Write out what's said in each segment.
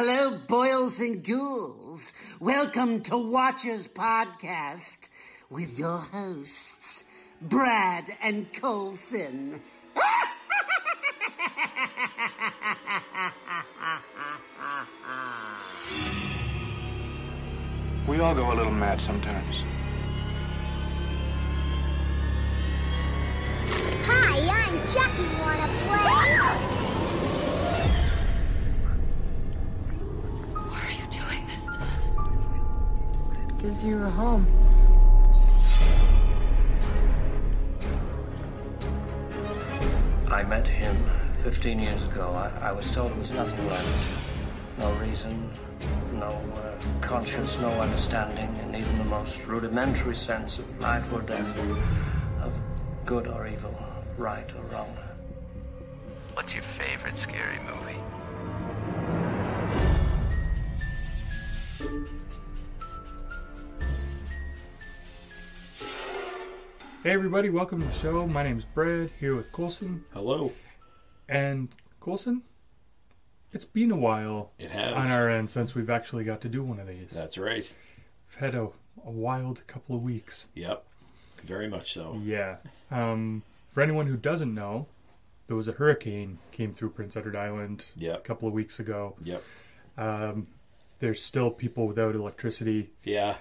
Hello, boils and ghouls. Welcome to Watchers Podcast with your hosts, Brad and Colson. We all go a little mad sometimes. Hi, I'm Chucky. Wanna play? Why are you doing this to us? Because you were home. I met him 15 years ago. I was told there was nothing left. No reason, no conscience, no understanding, and even the most rudimentary sense of life or death, of good or evil, right or wrong. What's your favorite scary movie? Hey everybody, welcome to the show. My name's Brad, here with Colson. Hello. And Colson, it's been a while It has. on our end since we've actually got to do one of these. That's right. We've had a wild couple of weeks. Yep. Very much so. Yeah. For anyone who doesn't know, there was a hurricane came through Prince Edward Island a couple of weeks ago. Yep. There's still people without electricity. Yeah.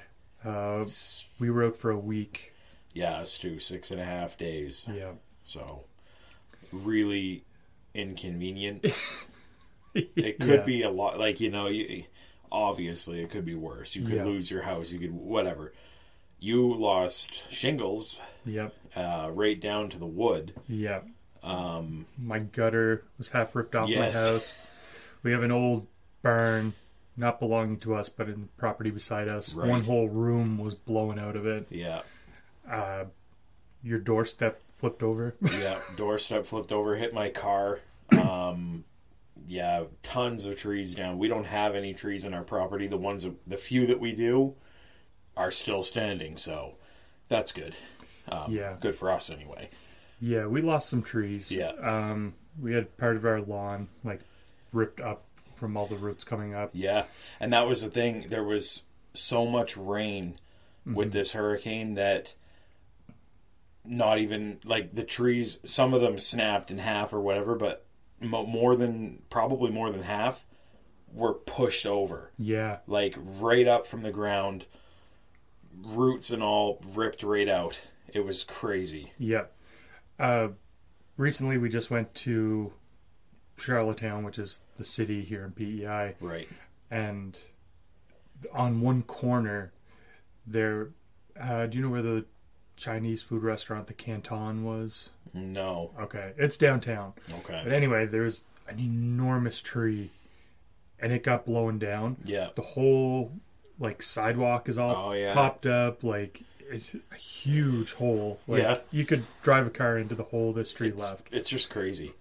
We were out for a week. Yeah, Stu, 6.5 days. Yeah. So, really inconvenient. It could be a lot, like, obviously it could be worse. You could lose your house, you could, whatever. You lost shingles. Yep. Right down to the wood. Yep. My gutter was half ripped off my house. We have an old barn, not belonging to us, but in the property beside us. Right. One whole room was blown out of it. Yeah. Your doorstep flipped over. Yeah, doorstep flipped over, hit my car. Yeah, tons of trees down. We don't have any trees in our property. The few that we do are still standing, so that's good. Good for us anyway. Yeah, we lost some trees. Yeah. We had part of our lawn ripped up from all the roots coming up. Yeah, and that was the thing. There was so much rain with this hurricane that not even, like, the trees, some of them snapped in half or whatever, but probably more than half were pushed over. Yeah. Like, right up from the ground, roots and all ripped right out. It was crazy. Yeah. Recently we just went to Charlottetown, which is the city here in PEI. Right. And on one corner there, do you know where the Chinese food restaurant, the Canton, was? No. Okay. It's downtown. Okay. But anyway, there's an enormous tree and it got blown down. Yeah. The whole, sidewalk is all popped up. It's a huge hole. You could drive a car into the hole this tree left. It's just crazy.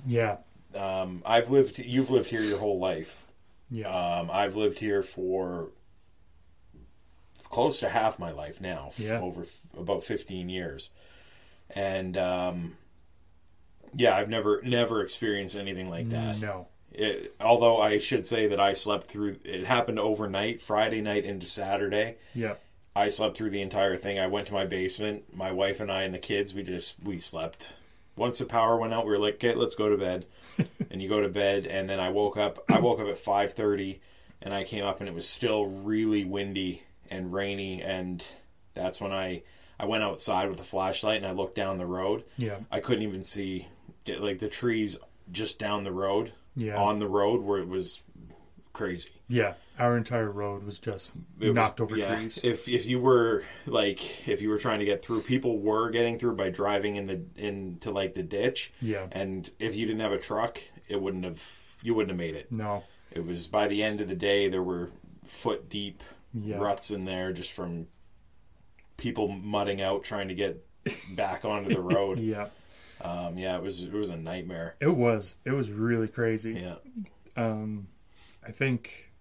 Yeah. You've lived here your whole life. Yeah. I've lived here for close to half my life now. Yeah. Over about 15 years. And, I've never experienced anything like that. No. Although I should say that I slept through, it happened overnight, Friday night into Saturday. Yeah. I slept through the entire thing. I went to my basement. My wife and I and the kids, we slept. Once the power went out, we were like, okay, let's go to bed. And you go to bed, and then I woke up at 5:30, and I came up, and it was still really windy and rainy, and that's when I went outside with a flashlight, and I looked down the road. Yeah. I couldn't even see, the trees just down the road, Yeah. on the road, where it was crazy. Yeah, our entire road was just knocked over trees. If you were trying to get through, people were getting through by driving into the ditch. Yeah. And if you didn't have a truck, you wouldn't have made it. No. It was, by the end of the day, there were foot deep ruts in there just from people mudding out trying to get back onto the road. Yeah. It was a nightmare. It was really crazy. Yeah. I think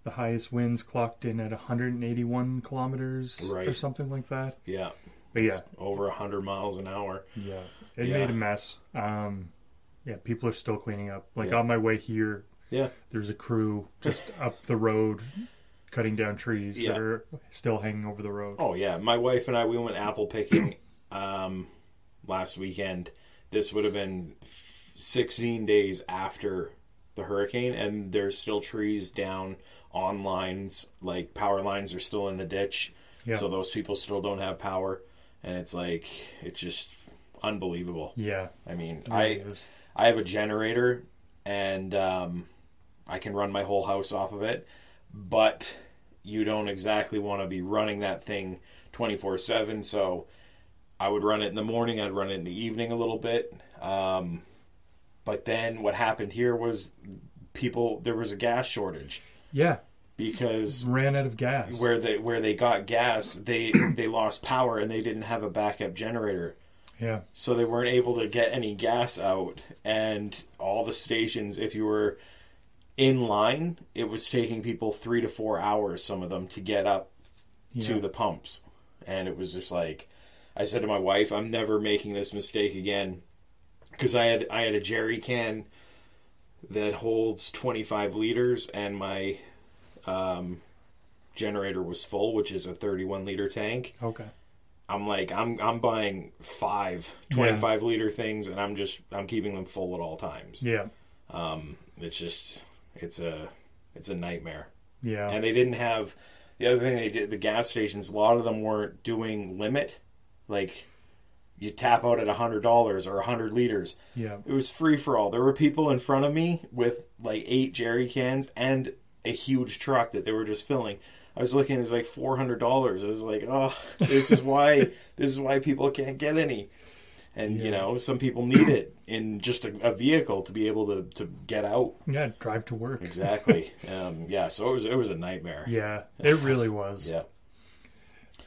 the highest winds clocked in at 181 kilometers or something like that. Yeah. But it's over 100 miles an hour. Yeah. It made a mess. People are still cleaning up. On my way here, Yeah. There's a crew just up the road cutting down trees that are still hanging over the road. Oh, yeah. My wife and I, we went apple picking last weekend. This would have been 16 days after the hurricane, and there's still trees down on lines. Like, power lines are still in the ditch. Yeah. So those people still don't have power. And it's like, it's just unbelievable. Yeah. I mean, I have a generator, and I can run my whole house off of it. But you don't exactly want to be running that thing 24/7. So I would run it in the morning. I'd run it in the evening a little bit. But then what happened here was there was a gas shortage. Yeah. Because ran out of gas. Where they got gas, they lost power and they didn't have a backup generator. Yeah. So they weren't able to get any gas out, and all the stations, if you were in line, it was taking people 3 to 4 hours, some of them, to get up to the pumps. And it was just like, I said to my wife, I'm never making this mistake again, because I had a jerry can that holds 25 liters, and my generator was full, which is a 31-liter tank. Okay. I'm like, I'm buying 5 25-liter things, and I'm keeping them full at all times. Yeah. It's a nightmare. Yeah. And they didn't have, the other thing they did, the gas stations, a lot of them weren't doing limit. Like, you tap out at $100 or 100 liters. Yeah. It was free for all. There were people in front of me with like 8 jerry cans and a huge truck that they were just filling. I was looking, it was like $400. I was like, oh, this is why people can't get any. And, you know, some people need it in just a vehicle to be able to get out. Yeah, drive to work. Exactly. So it was a nightmare. Yeah, it really was. Yeah.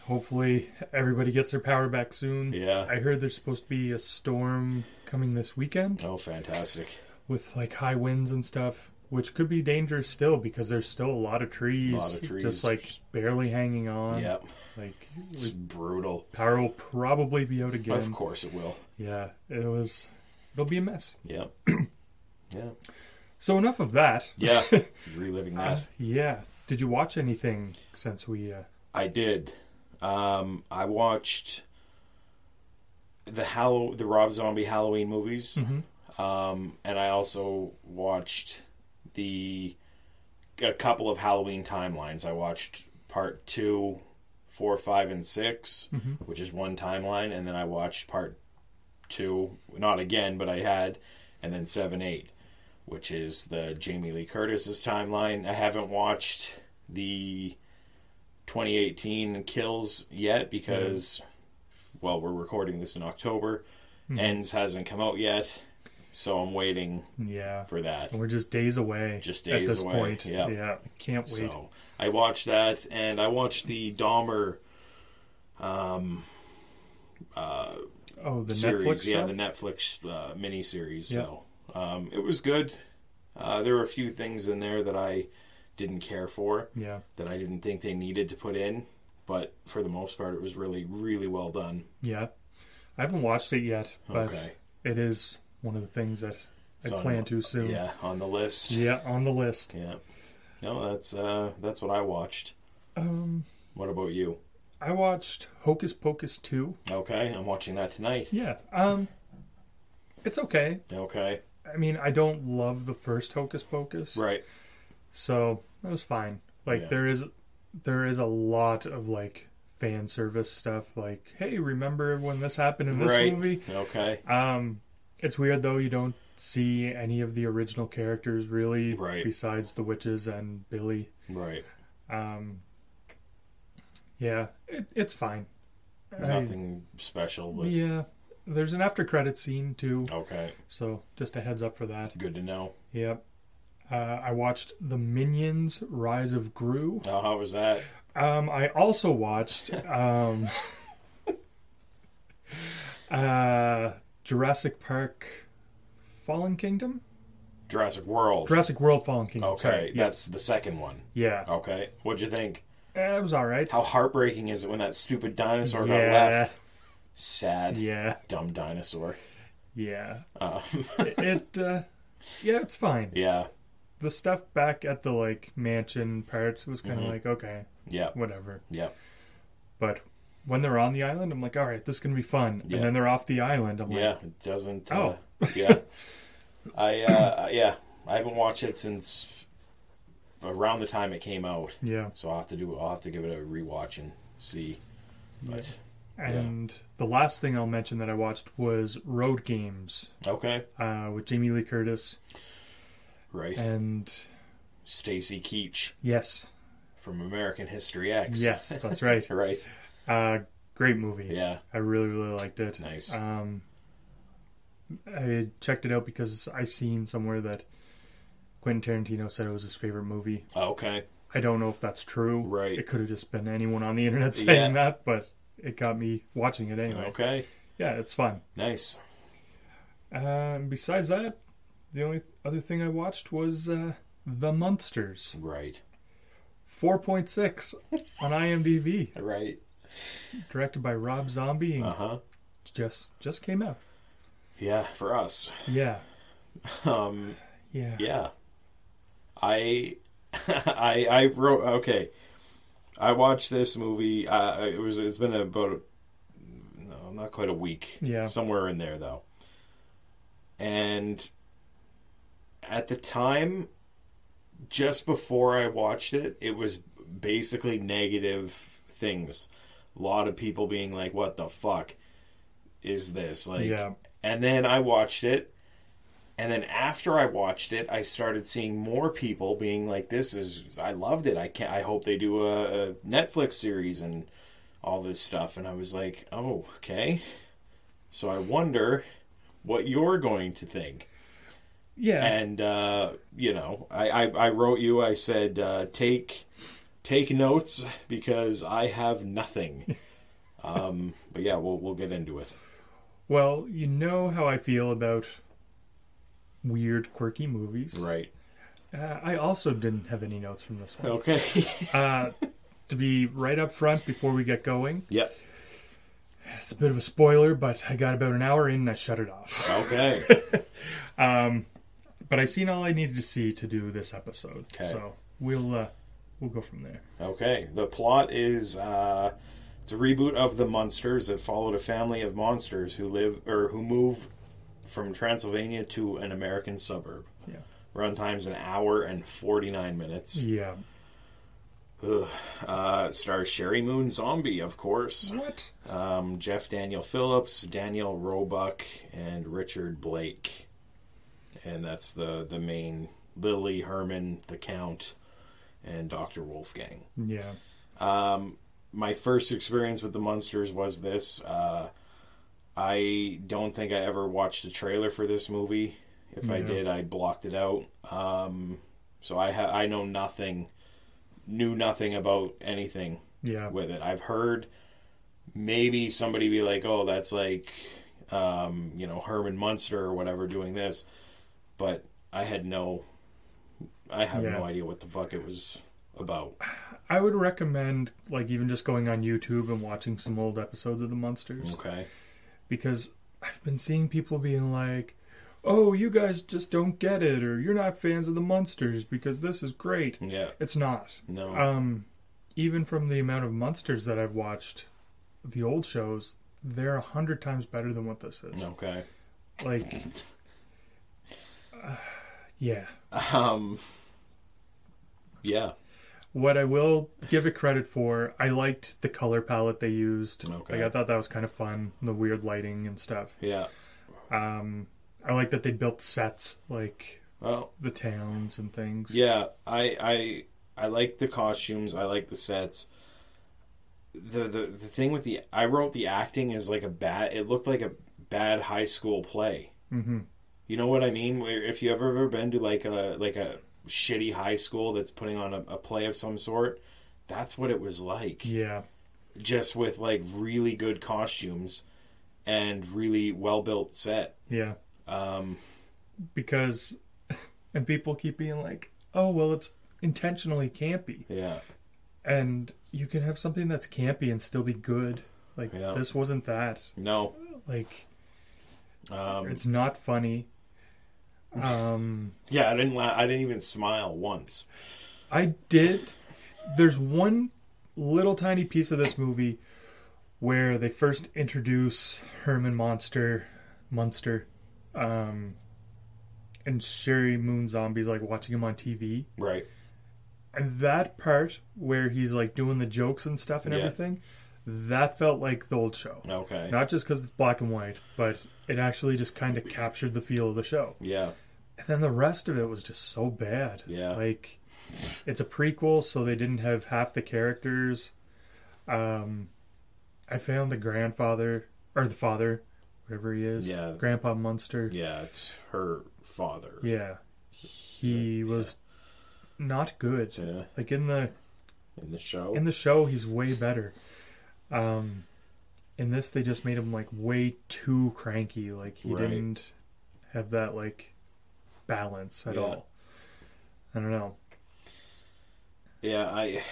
Hopefully everybody gets their power back soon. Yeah. I heard there's supposed to be a storm coming this weekend. Oh, fantastic. With like high winds and stuff, which could be dangerous still because there's still a lot of trees. Just like barely hanging on. Yep. Like, it's brutal. Power will probably be out again. Of course it will. Yeah, it'll be a mess. Yep. Yeah. So enough of that. Yeah. Reliving that. Yeah. Did you watch anything since we... I did. I watched the Rob Zombie Halloween movies. Mm-hmm. And I also watched a couple of Halloween timelines. I watched part 2, 4, 5, and 6, mm-hmm. which is one timeline, and then I watched part 2, not again, but I had, and then 7, 8, which is the Jamie Lee Curtis's timeline. I haven't watched the 2018 Kills yet because, well, we're recording this in October. Mm-hmm. Ends hasn't come out yet, so I'm waiting for that. We're just days away. Just days at this away. Point. Yep. Yeah, can't wait. So I watched that, and I watched the Dahmer the series. Netflix show? Yeah, the Netflix miniseries. Yep. So it was good. There were a few things in there that I didn't care for. Yeah. That I didn't think they needed to put in, but for the most part, it was really, really well done. Yeah. I haven't watched it yet, but it is one of the things that I plan to soon. Yeah, on the list. Yeah, on the list. Yeah. No, that's what I watched. What about you? I watched Hocus Pocus 2. Okay, I'm watching that tonight. Yeah. It's okay. Okay. I mean, I don't love the first Hocus Pocus. Right. So, it was fine. Like, there is a lot of, like, fan service stuff. Like, hey, remember when this happened in this movie? Okay. It's weird, though, you don't see any of the original characters, really, besides the witches and Billy. Right. Yeah, it's fine. Nothing special. But... Yeah. There's an after-credit scene, too. Okay. So, just a heads up for that. Good to know. Yep. I watched The Minions: Rise of Gru. Oh, how was that? I also watched Jurassic Park Fallen Kingdom? Jurassic World. Jurassic World Fallen Kingdom. Okay, sorry. That's the second one. Yeah. Okay, what'd you think? It was alright. How heartbreaking is it when that stupid dinosaur got left? Sad. Yeah. Dumb dinosaur. Yeah. It's fine. Yeah. the stuff back at the, like, mansion part was kind of Mhm. like, okay, Yeah. whatever. Yeah. But when they're on the island, I'm like, all right, this is going to be fun. Yeah. And then they're off the island. I'm Yeah, like, it doesn't. oh. Yeah. I haven't watched it since around the time it came out. Yeah. So I'll have to give it a rewatch and see. But, And the last thing I'll mention that I watched was Road Games. Okay. With Jamie Lee Curtis. Right. And Stacy Keach. Yes. From American History X. Yes, that's right. Right. Great movie. Yeah. I really, really liked it. Nice. I checked it out because I seen somewhere that Quentin Tarantino said it was his favorite movie. Okay. I don't know if that's true. Right. It could have just been anyone on the internet saying that, but it got me watching it anyway. Okay. Yeah, it's fun. Nice. Besides that, the only other thing I watched was The Munsters. Right. 4.6 on IMDb. Right. Directed by Rob Zombie. Uh-huh. Just came out. Yeah, for us. Yeah. Yeah. Yeah. I wrote. Okay, I watched this movie. It's been about not quite a week. Yeah, somewhere in there though. And at the time, just before I watched it, it was basically negative things. A lot of people being like, "What the fuck is this?" Like, yeah. And then I watched it. And then after I watched it, I started seeing more people being like, I loved it. I hope they do a Netflix series and all this stuff. And I was like, oh, okay. So I wonder what you're going to think. Yeah. And, I wrote you, I said, take notes because I have nothing. But yeah, we'll get into it. Well, you know how I feel about weird, quirky movies. Right. I also didn't have any notes from this one. Okay. To be right up front before we get going. Yep. It's a bit of a spoiler, but I got about an hour in and I shut it off. Okay. But I seen all I needed to see to do this episode. Okay. So we'll go from there. Okay. The plot is it's a reboot of the Munsters that followed a family of monsters who move from Transylvania to an American suburb. Yeah. Runtime's an hour and 49 minutes. Yeah. Stars Sherry Moon Zombie, of course. What? Jeff Daniel Phillips, Daniel Roebuck, and Richard Blake. And that's the main Lily, Herman, the Count, and Dr. Wolfgang. Yeah. My first experience with the Munsters was this. I don't think I ever watched a trailer for this movie. If I did, I blocked it out. So I know knew nothing about anything with it. I've heard maybe somebody be like, oh, that's like, Herman Munster or whatever doing this. But I have no idea what the fuck it was about. I would recommend, like, even just going on YouTube and watching some old episodes of the Munsters. Okay. Because I've been seeing people being like, oh, you guys just don't get it, or you're not fans of the Munsters because this is great. Yeah. It's not. No. Even from the amount of Munsters that I've watched, the old shows, they're 100 times better than what this is. Okay. Like, yeah. Yeah. What I will give it credit for, I liked the color palette they used. Okay. Like, I thought that was kind of fun, the weird lighting and stuff. Yeah. I like that they built sets, like the towns and things. Yeah, I like the costumes. I like the sets. The thing with I wrote the acting is like it looked like a bad high school play. Mm-hmm. You know what I mean? Where if you ever been to like a shitty high school that's putting on a play of some sort, that's what it was like. Yeah. Just with like really good costumes and really well built set. Yeah. Because, and people keep being like, oh, well, it's intentionally campy. Yeah. And you can have something that's campy and still be good. Like, this wasn't that. No. Like, it's not funny. Yeah, I didn't even smile once. I did. There's one little tiny piece of this movie where they first introduce Herman Munster, and Sherry Moon Zombie's like watching him on TV. Right. And that part where he's like doing the jokes and stuff and everything, that felt like the old show. Okay. Not just because it's black and white, but it actually just kind of captured the feel of the show. Yeah. And then the rest of it was just so bad. Yeah. Like, it's a prequel, so they didn't have half the characters. I found the grandfather, or the father, whatever he is. Yeah. Grandpa Munster. Yeah, it's her father. Yeah. He was not good. Yeah. Like, in the show? In the show, he's way better. In this, they just made him, like, way too cranky. Like, he didn't have that, like, balance at all. I don't know. Yeah, I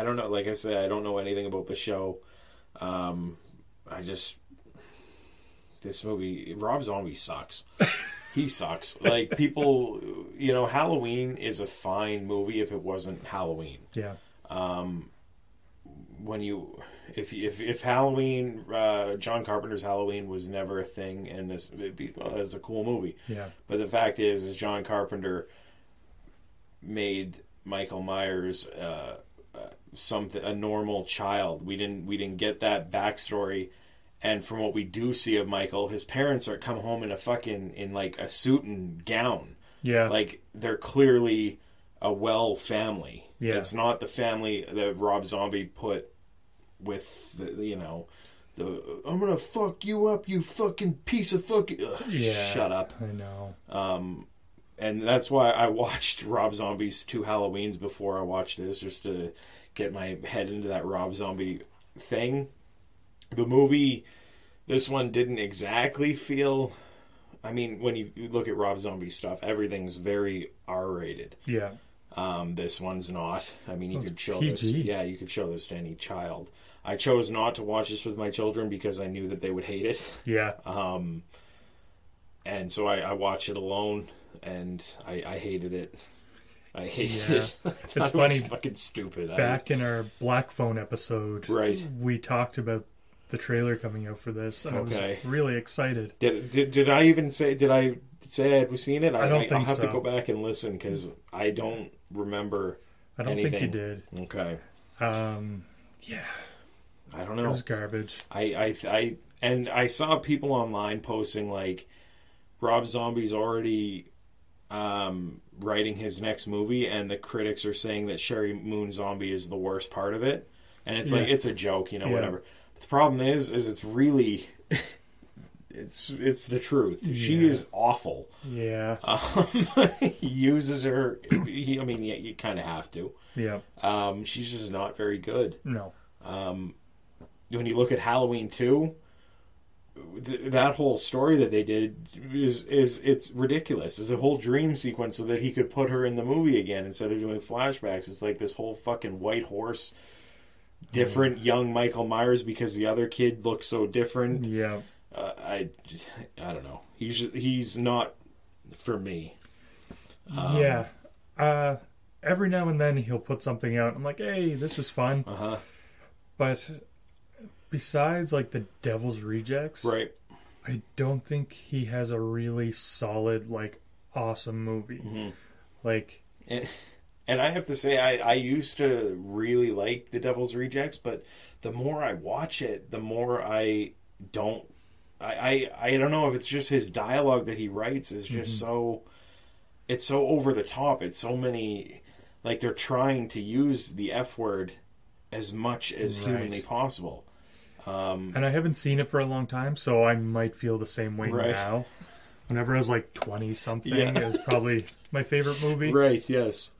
don't know. Like I said, I don't know anything about the show. This movie, Rob Zombie sucks. He sucks. Like, people, Halloween is a fine movie if it wasn't Halloween. Yeah. If Halloween, John Carpenter's Halloween was never a thing, and it's a cool movie. Yeah. But the fact is John Carpenter made Michael Myers a normal child. We didn't get that backstory, and from what we do see of Michael, his parents come home in a suit and gown. Yeah, like they're clearly a well family. Yeah, it's not the family that Rob Zombie put with the I'm gonna fuck you up, you fucking piece of fucking. Yeah, shut up. I know. And that's why I watched Rob Zombie's 2 Halloweens before I watched this, just to get my head into that Rob Zombie thing. The movie, this one didn't exactly feel... I mean, when you look at Rob Zombie stuff, everything's very R-rated. Yeah. This one's not. I mean, you could show PG. this... Yeah, you could show this to any child. I chose not to watch this with my children because I knew that they would hate it. Yeah. And so I watched it alone. And I hated it. I hated it. It's funny. Fucking stupid. Back in our Black Phone episode, right, we talked about the trailer coming out for this. And I was really excited. Did I even say? Did I say I had seen it? I don't think I'll have so. to go back and listen because I don't remember. I don't anything. think you did. Okay. Yeah. I don't know. It was garbage. I saw people online posting like Rob Zombie's already writing his next movie, and the critics are saying that Sherry Moon Zombie is the worst part of it, and it's like it's a joke, whatever. But the problem is it's really it's the truth. She is awful. Yeah. He uses her. You kind of have to. Yeah. She's just not very good. No. When you look at Halloween 2. That whole story that they did it's ridiculous. It's a whole dream sequence so that he could put her in the movie again instead of doing flashbacks. It's like this whole fucking white horse, different young Michael Myers because the other kid looks so different. Yeah, I don't know. He's not for me. Every now and then he'll put something out. I'm like, hey, this is fun. But besides, like, the Devil's Rejects, right? I don't think he has a really solid, like, awesome movie. Mm-hmm. Like, and I have to say, I used to really like the Devil's Rejects, but the more I watch it, the more I don't. I don't know if it's just his dialogue that he writes is just so. It's so over the top. It's so many, like, they're trying to use the F word as much as humanly possible. And I haven't seen it for a long time, so I might feel the same way now. Whenever I was like 20-something, it was probably my favorite movie. Right, yes.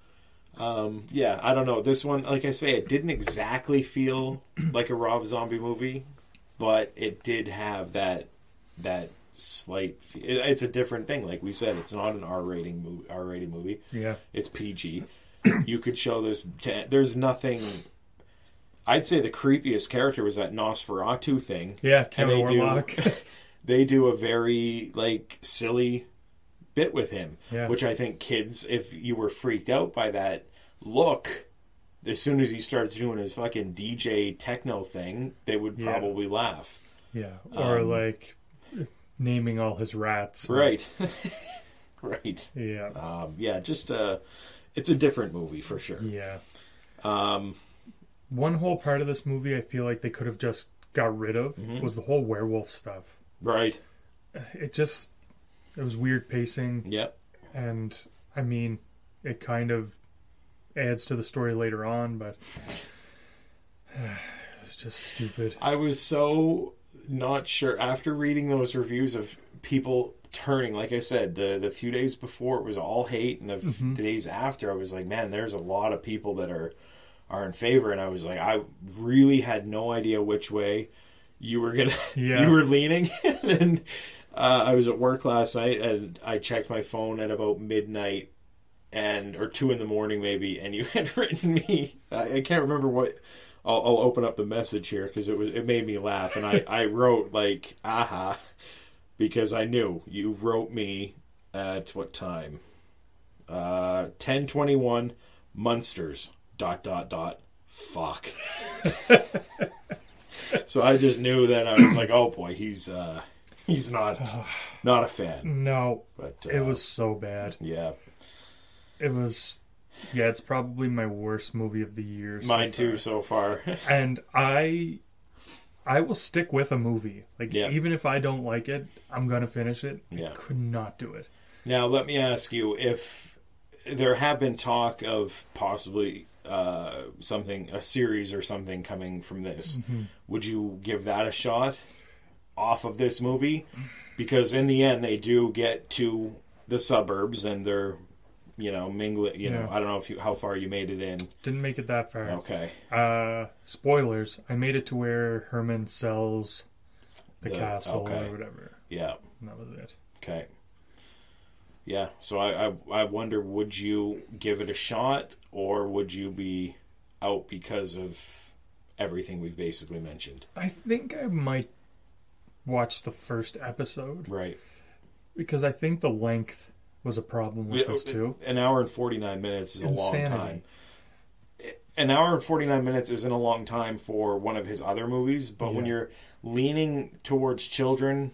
I don't know. This one, like I say, it didn't exactly feel like a Rob Zombie movie, but it did have that slight... It's a different thing. Like we said, it's not an R-rated movie. Yeah. It's PG. You could show this... There's nothing... I'd say the creepiest character was that Nosferatu thing. Yeah, Count Orlok. They do a very, like, silly fit with him. Yeah. Which I think kids, if you were freaked out by that look, as soon as he starts doing his fucking DJ techno thing, they would probably laugh. Yeah. Or like naming all his rats. Right. Right. Yeah. Just it's a different movie for sure. Yeah. One whole part of this movie I feel like they could have just got rid of was the whole werewolf stuff. Right. It was weird pacing. Yep. And I mean, it kind of adds to the story later on, but it was just stupid. I was so not sure after reading those reviews of people turning, like I said, the few days before it was all hate, and the days after I was like, man, there's a lot of people that are in favor, and I was like, I really had no idea which way you were gonna you were leaning. And I was at work last night and I checked my phone at about midnight or 2 a.m. maybe, and you had written me, I can't remember what. I'll open up the message here because it made me laugh, and I wrote like aha, because I knew you wrote me at what time? 10:21 Munsters ... Fuck. So I just knew that. I was like, oh boy, he's not a fan. No, but it was so bad. Yeah, it was. Yeah, it's probably my worst movie of the year. Mine too, so far. And I will stick with a movie. Like, even if I don't like it, I'm gonna finish it. Yeah, I could not do it. Now, let me ask you: if there have been talk of possibly a series or something coming from this, would you give that a shot off of this movie? Because in the end, they do get to the suburbs and they're, mingling. I don't know how far you made it in. Didn't make it that far. Okay. Spoilers. I made it to where Herman sells the castle or whatever. Yeah. And that was it. Okay. Yeah, so I wonder, would you give it a shot, or would you be out because of everything we've basically mentioned? I think I might watch the first episode. Right. Because I think the length was a problem with this too. An hour and 49 minutes is Insanity. A long time. An hour and 49 minutes isn't a long time for one of his other movies, but when you're leaning towards children...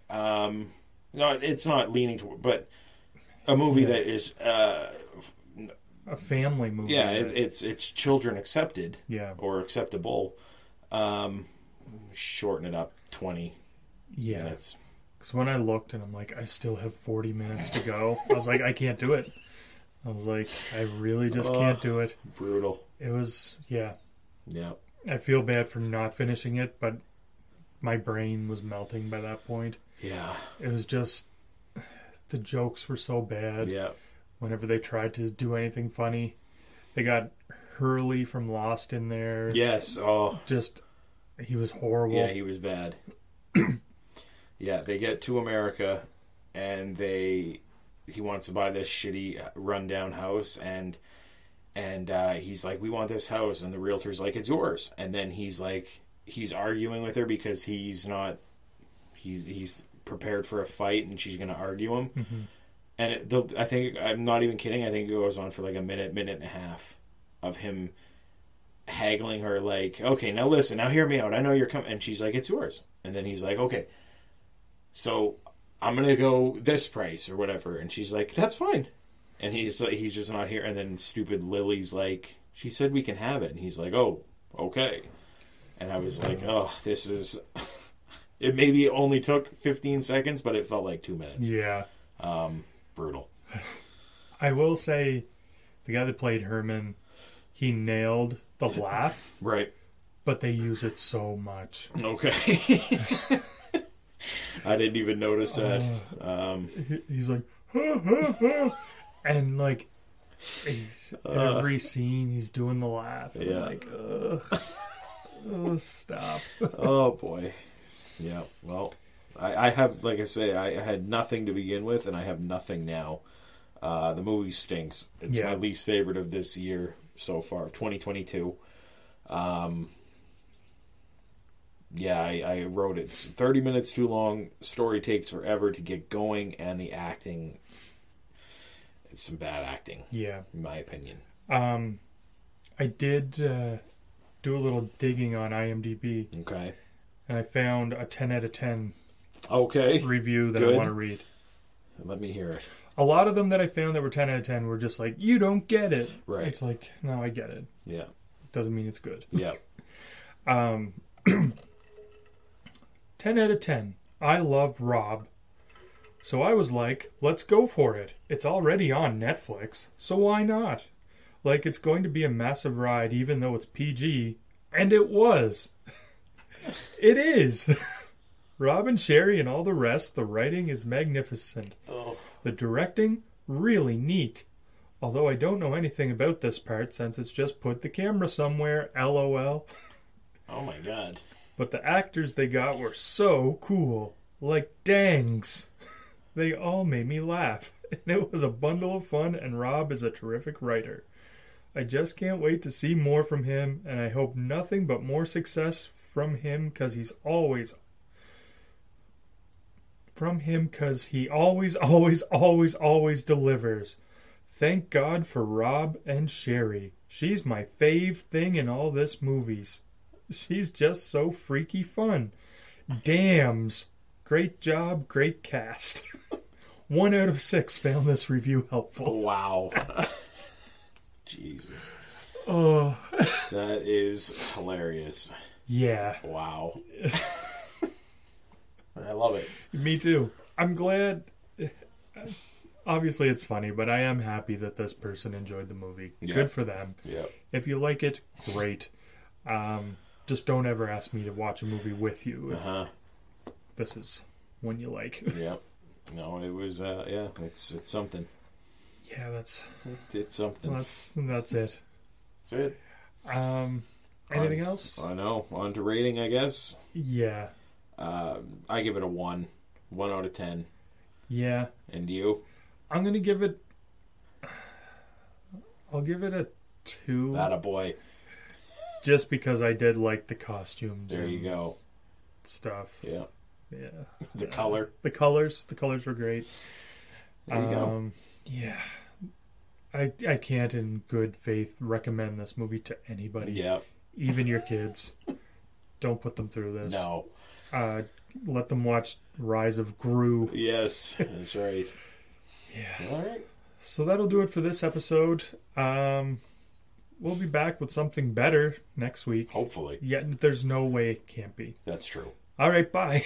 no, it's not leaning toward, but a movie that is a family movie. Yeah, it's children accepted. Yeah, or acceptable. Shorten it up 20 minutes. Because when I looked and I'm like, I still have 40 minutes to go. I was like, I can't do it. I was like, I really just can't do it. Brutal. It was, yeah. Yeah. I feel bad for not finishing it, but my brain was melting by that point. Yeah. It was just, the jokes were so bad. Yeah. Whenever they tried to do anything funny, they got Hurley from Lost in there. Yes. Oh. Just, he was horrible. Yeah, he was bad. Yeah, they get to America and he wants to buy this shitty rundown house, and he's like, we want this house, and the realtor's like, it's yours. And then he's arguing with her because he's prepared for a fight, and she's going to argue him. Mm-hmm. And I think, I'm not even kidding, I think it goes on for like a minute and a half of him haggling her, like, okay, now listen, now hear me out, I know you're coming. And she's like, it's yours. And then he's like, okay, so I'm going to go this price or whatever. And she's like, that's fine. And he's just not here. And then stupid Lily's like, she said we can have it. And he's like, oh, okay. And I was like, oh, this is... It maybe only took 15 seconds, but it felt like 2 minutes. Yeah. Brutal. I will say, the guy that played Herman, he nailed the laugh. Right. But they use it so much. Okay. I didn't even notice that. He's like, ha, ha, ha. And like, every scene he's doing the laugh. And yeah. I'm like, ugh. Oh, stop. Oh, boy. Yeah, well, I have, like I say, I had nothing to begin with, and I have nothing now. The movie stinks. It's my least favorite of this year so far, 2022. Yeah, I wrote it. It's 30 minutes too long. Story takes forever to get going, and the acting, it's some bad acting. Yeah. In my opinion. I did do a little digging on IMDb. Okay. And I found a 10 out of 10 review that Good. I want to read. Let me hear it. A lot of them that I found that were 10 out of 10 were just like, you don't get it. Right. It's like, no, I get it. Yeah. Doesn't mean it's good. Yeah. 10 out of 10. I love Rob. So I was like, let's go for it. It's already on Netflix, so why not? Like, it's going to be a massive ride, even though it's PG. And it was. It is. Rob and Sherry and all the rest, the writing is magnificent. Oh. The directing, really neat. Although I don't know anything about this part since it's just put the camera somewhere, LOL. Oh my god. But the actors they got were so cool. Like dangs. They all made me laugh. And it was a bundle of fun, and Rob is a terrific writer. I just can't wait to see more from him, and I hope nothing but more success from him because he always, always delivers. Thank God for Rob and Sherry. She's my fave thing in all this movies. She's just so freaky fun. Dams. Great job, great cast. 1 out of 6 found this review helpful. Wow. Jesus. Oh. That is hilarious. Yeah. Wow. I love it. Me too. I'm glad. Obviously, it's funny, but I am happy that this person enjoyed the movie. Yeah. Good for them. Yeah. If you like it, great. Just don't ever ask me to watch a movie with you. Uh-huh. This is one you like. Yeah. No, it was, it's something. Yeah, it's something. That's it. That's it. Anything else? I know. On to rating, I guess. Yeah. I give it a 1. 1 out of 10. Yeah. And you? I'm going to give it... I'll give it a 2. Attaboy. Just because I did like the costumes. There you go. Stuff. Yeah. Yeah. The color. The colors were great. There you go. Yeah. I can't in good faith recommend this movie to anybody. Yeah. Even your kids. Don't put them through this. No. Let them watch Rise of Gru. Yes, that's right. Yeah. All right. So that'll do it for this episode. We'll be back with something better next week. Hopefully. Yet there's no way it can't be. That's true. All right, bye.